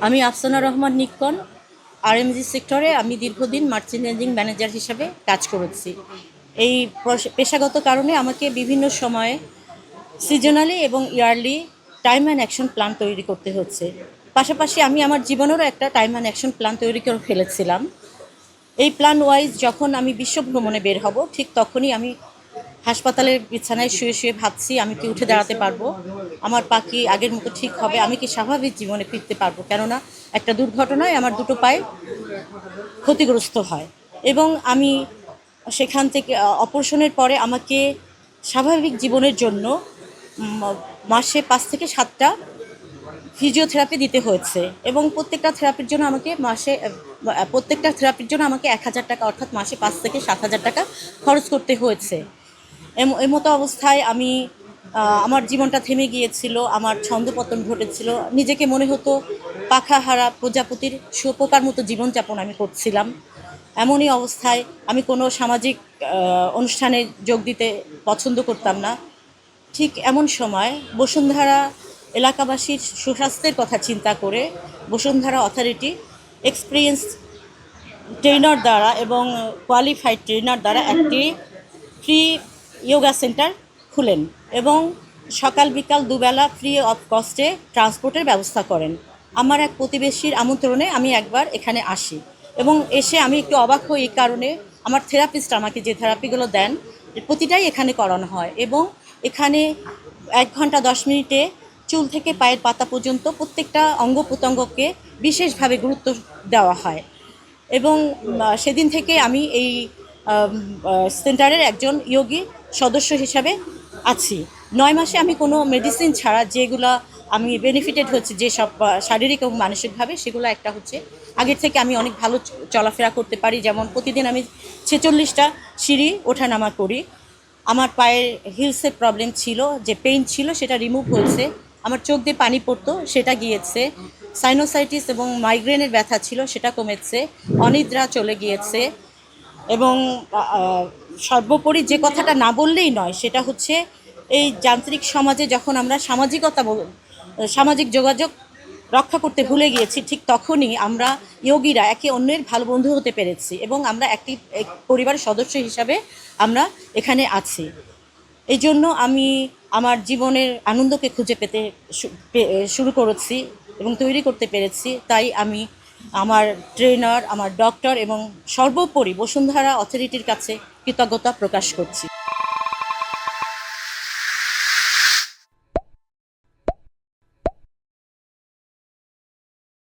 আমি আফসানা রহমান নিক্কন আরএমজি সেক্টরে আমি দীর্ঘদিন মার্চেন্ডিং ম্যানেজার হিসাবে কাজ করেছি। এই পেশাগত কারণে আমাকে বিভিন্ন সময়ে সিজনালি এবং yearly time and action plan তৈরি করতে হচ্ছে। পাশাপাশি আমি আমার জীবনেরও একটা টাইম অ্যান্ড অ্যাকশন প্ল্যান তৈরি করে ফেলেছিলাম। এই প্ল্যান ওয়াইজ যখন আমি বিশ্ব ভ্রমণে বের হব, ঠিক তখনই আমি হাসপাতালের বিছানায় শুয়ে শুয়ে ভাবছি আমি কি উঠে দাঁড়াতে পারবো, আমার পা কি আগের মতো ঠিক হবে, আমি কি স্বাভাবিক জীবনে ফিরতে পারবো। কেননা একটা দুর্ঘটনায় আমার দুটো পায়ে ক্ষতিগ্রস্ত হয় এবং আমি সেখান থেকে অপারেশনের পরে আমাকে স্বাভাবিক জীবনের জন্য মাসে 5 থেকে 7টা ফিজিওথেরাপি দিতে হয়েছে এবং প্রত্যেকটা থেরাপির জন্য আমাকে 1,000 টাকা, অর্থাৎ মাসে 5 থেকে 7 হাজার টাকা খরচ করতে হয়েছে। মতো অবস্থায় আমি আমার জীবনটা থেমে গিয়েছিল, আমার ছন্দপতন ঘটেছিল, নিজেকে মনে হতো পাখাহারা প্রজাপতির শুঁয়োপোকার মতো জীবনযাপন আমি করছিলাম। এমনই অবস্থায় আমি কোনো সামাজিক অনুষ্ঠানে যোগ দিতে পছন্দ করতাম না। ঠিক এমন সময় বসুন্ধরা এলাকাবাসীর সুস্বাস্থ্যের কথা চিন্তা করে বসুন্ধরা অথরিটি এক্সপিরিয়েন্স ট্রেনার দ্বারা এবং কোয়ালিফাইড ট্রেনার দ্বারা একটি ফ্রি যোগা সেন্টার খুলেন এবং সকাল বিকাল দুবেলা ফ্রি অফ কস্টে ট্রান্সপোর্টের ব্যবস্থা করেন। আমার এক প্রতিবেশীর আমন্ত্রণে আমি একবার এখানে আসি এবং এসে আমি একটু অবাক হই। এই কারণে আমার থেরাপিস্ট আমাকে যে থেরাপিগুলো দেন প্রতিটাই এখানে করানো হয় এবং এখানে 1 ঘন্টা 10 মিনিটে চুল থেকে পায়ের পাতা পর্যন্ত প্রত্যেকটা অঙ্গ প্রত্যঙ্গকে বিশেষভাবে গুরুত্ব দেওয়া হয় এবং সেদিন থেকে আমি এই সেন্টারের একজন যোগী সদস্য হিসাবে আছি। 9 মাসে আমি কোনো মেডিসিন ছাড়া যেগুলো আমি বেনিফিটেড হচ্ছে, যেসব শারীরিক এবং মানসিকভাবে, সেগুলো একটা হচ্ছে আগের থেকে আমি অনেক ভালো চলাফেরা করতে পারি। যেমন প্রতিদিন আমি 46টা সিঁড়ি ওঠানামা করি। আমার পায়ের হিলসের প্রবলেম ছিল, যে পেইন ছিল সেটা রিমুভ হয়েছে। আমার চোখ দিয়ে পানি পড়তো, সেটা গিয়েছে। সাইনোসাইটিস এবং মাইগ্রেনের ব্যথা ছিল, সেটা কমেছে। অনিদ্রা চলে গিয়েছে এবং সর্বোপরি যে কথাটা না বললেই নয়, সেটা হচ্ছে এই যান্ত্রিক সমাজে যখন আমরা সামাজিক যোগাযোগ রক্ষা করতে ভুলে গিয়েছি, ঠিক তখনই আমরা যোগীরা একে অন্যের ভালো বন্ধু হতে পেরেছি এবং আমরা একটি পরিবারের সদস্য হিসাবে আমরা এখানে আছি। এই জন্য আমি আমার জীবনের আনন্দকে খুঁজে পেতে শুরু করেছি এবং তৈরি করতে পেরেছি। তাই আমি আমার ট্রেনার, আমার ডক্টর এবং সর্বোপরি বসুন্ধরা অথরিটির কাছে কৃতজ্ঞতা প্রকাশ করছি।